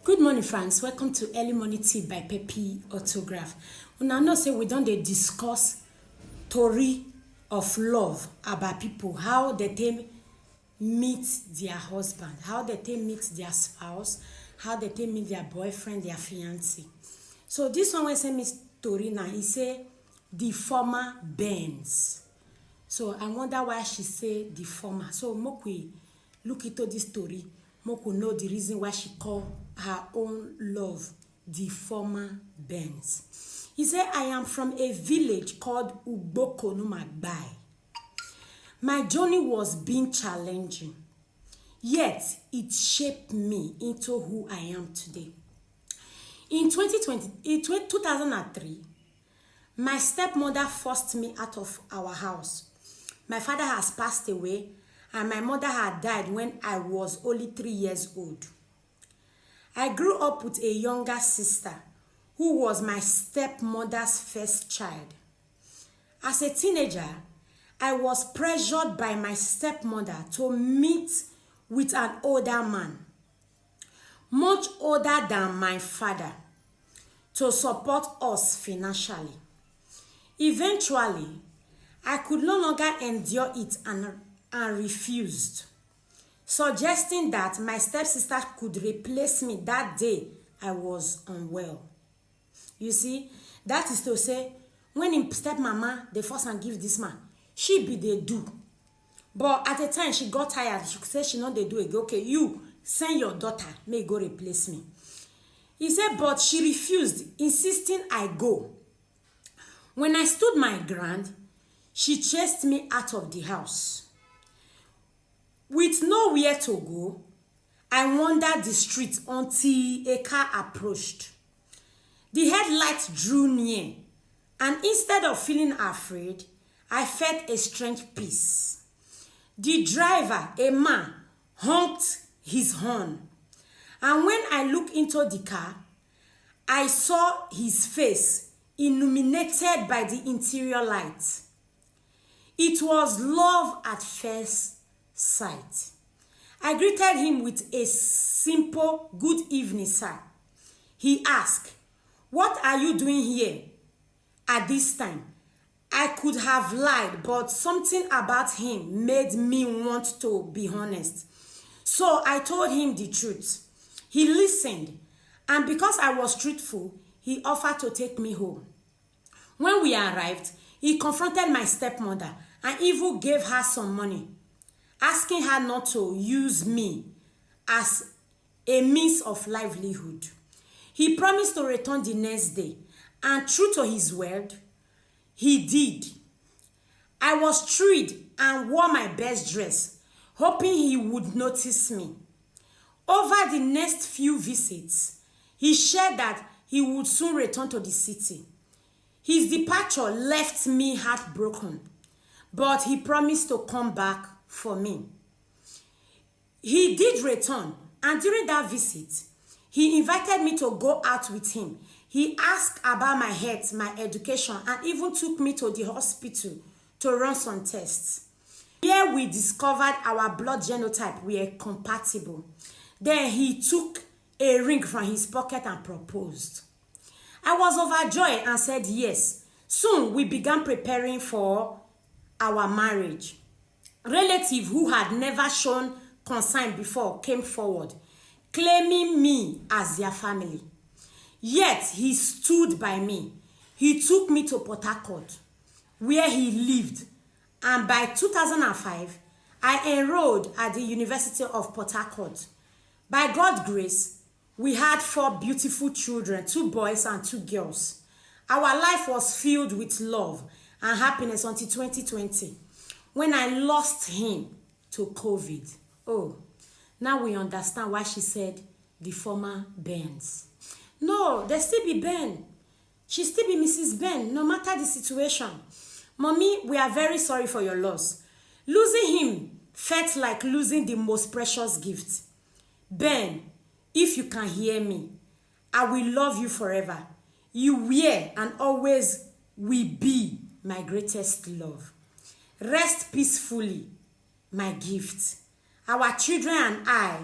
Good morning, friends. Welcome to Early Morning Tea by Pepe Autograph. Una know say we don dey discuss story of love about people, how they meet their husband, how they meet their spouse, how they meet their boyfriend, their fiancé. So this one wey say me story now, he say the former Benz. So I wonder why she say the former. So make we look into this story. Make we know the reason why she call her own love the former Benz. He said, I am from a village called Ugbokonumagbai. My journey was being challenging, yet it shaped me into who I am today. In 2003, my stepmother forced me out of our house. My father has passed away, and my mother had died when I was only 3 years old. I grew up with a younger sister who was my stepmother's first child. As a teenager, I was pressured by my stepmother to meet with an older man, much older than my father, to support us financially. Eventually, I could no longer endure it and refused, suggesting that my stepsister could replace me that day I was unwell. You see, that is to say, when him stepmama, they force and give this man, she be they do. But at the time, she got tired. She said she not they do again. Okay, you send your daughter, may go replace me. He said, but she refused, insisting I go. When I stood my ground, she chased me out of the house. With nowhere to go, I wandered the street until a car approached. The headlights drew near, and instead of feeling afraid, I felt a strange peace. The driver, a man, honked his horn, and when I looked into the car, I saw his face illuminated by the interior light. It was love at first sight. I greeted him with a simple "Good evening, sir." He asked, "What are you doing here at this time?" I could have lied, but something about him made me want to be honest. So I told him the truth. He listened, and because I was truthful, he offered to take me home. When we arrived, he confronted my stepmother and even gave her some money, asking her not to use me as a means of livelihood. He promised to return the next day, and true to his word, he did. I was thrilled and wore my best dress, hoping he would notice me. Over the next few visits, he shared that he would soon return to the city. His departure left me heartbroken, but he promised to come back for me. He did return, and during that visit, he invited me to go out with him. He asked about my health, my education, and even took me to the hospital to run some tests. Here we discovered our blood genotype were compatible. Then he took a ring from his pocket and proposed. I was overjoyed and said yes. Soon we began preparing for our marriage. Relatives who had never shown concern before came forward, claiming me as their family. Yet he stood by me. He took me to Port Harcourt, where he lived, and by 2005, I enrolled at the University of Port Harcourt. By God's grace, we had 4 beautiful children, 2 boys and 2 girls. Our life was filled with love and happiness until 2020, when I lost him to COVID. Oh, now we understand why she said the former Benz. No, there still be Ben. She still be Mrs. Ben, no matter the situation. Mommy, we are very sorry for your loss. Losing him felt like losing the most precious gift. Ben, if you can hear me, I will love you forever. You were and always will be my greatest love. Rest peacefully, my gift. Our children and I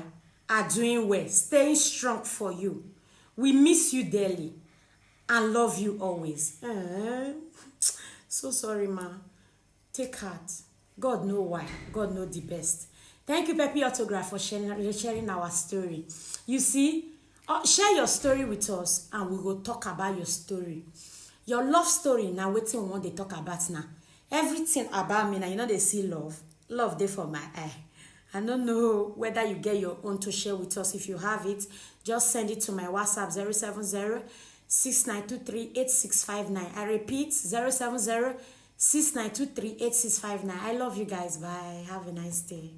are doing well, staying strong for you. We miss you dearly and love you always. So sorry, ma. Take heart. God know why. God know the best. Thank you, Pepe Autograph, for sharing our story. You see, share your story with us and we will talk about your story. Your love story now, wetin we want to talk about now. Everything about me now, you know they see love. Love there for my eye. I don't know whether you get your own to share with us. If you have it, just send it to my WhatsApp 070-6923-8659. I repeat, 070-6923-8659. I love you guys. Bye. Have a nice day.